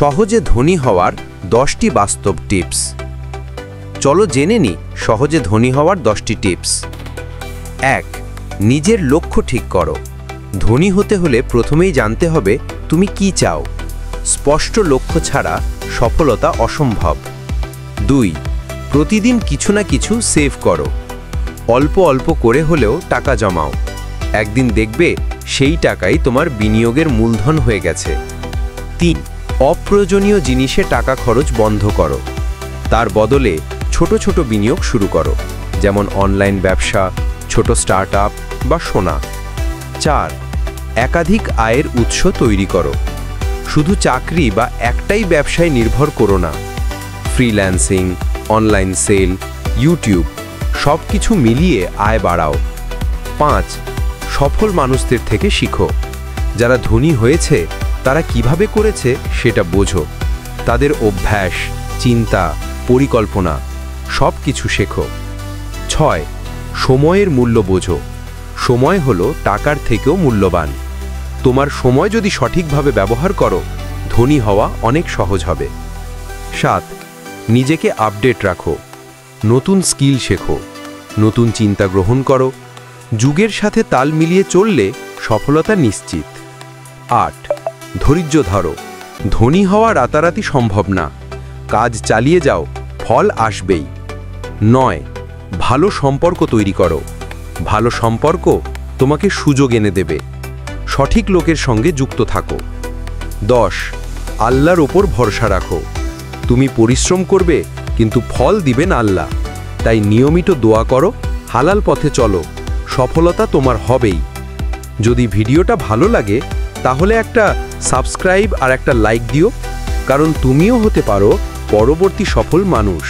সহজে ধনী হওয়ার 10টি বাস্তব টিপস। চলো জেনে নিই সহজে ধনী হওয়ার 10টি টিপস। 1. নিজের লক্ষ্য ঠিক করো। ধনী হতে হলে প্রথমেই জানতে হবে তুমি কি চাও। স্পষ্ট লক্ষ্য ছাড়া সফলতা অসম্ভব। 2. প্রতিদিন কিছু না কিছু সেভ করো। অল্প অল্প করে হলেও টাকা জমাও। একদিন দেখবে সেই টাকাই তোমার বিনিয়োগের মূলধন হয়ে গেছে। 3. অপ্রয়োজনীয় জিনিসে টাকা খরচ বন্ধ করো। তার বদলে ছোট ছোট বিনিয়োগ শুরু করো, যেমন অনলাইন ব্যবসা, ছোট স্টার্টআপ বা সোনা। 4. একাধিক আয়ের উৎস তৈরি করো। শুধু চাকরি বা একটাই ব্যবসায় নির্ভর করো না। ফ্রিল্যান্সিং, অনলাইন সেল, ইউটিউব সব কিছু মিলিয়ে আয় বাড়াও। 5. সফল মানুষদের থেকে শিখো। যারা ধনী হয়েছে তারা কিভাবে করেছে সেটা বোঝো। তাদের অভ্যাস, চিন্তা, পরিকল্পনা সব কিছু শেখো। 6. সময়ের মূল্য বোঝো। সময় হলো টাকার থেকেও মূল্যবান। তোমার সময় যদি সঠিকভাবে ব্যবহার করো, ধনী হওয়া অনেক সহজ হবে। 7. নিজেকে আপডেট রাখো। নতুন স্কিল শেখো, নতুন চিন্তা গ্রহণ করো। যুগের সাথে তাল মিলিয়ে চললে সফলতা নিশ্চিত। 8. ধৈর্য ধরো। ধনী হওয়া রাতারাতি সম্ভব না। কাজ চালিয়ে যাও, ফল আসবেই। 9. ভালো সম্পর্ক তৈরি করো। ভালো সম্পর্ক তোমাকে সুযোগ এনে দেবে। সঠিক লোকের সঙ্গে যুক্ত থাকো। 10. আল্লাহর ওপর ভরসা রাখো। তুমি পরিশ্রম করবে, কিন্তু ফল দিবেন আল্লাহ। তাই নিয়মিত দোয়া করো, হালাল পথে চলো, সফলতা তোমার হবেই। যদি ভিডিওটা ভালো লাগে তাহলে একটা সাবস্ক্রাইব আর একটা লাইক দিও, কারণ তুমিও হতে পারো পরবর্তী সফল মানুষ।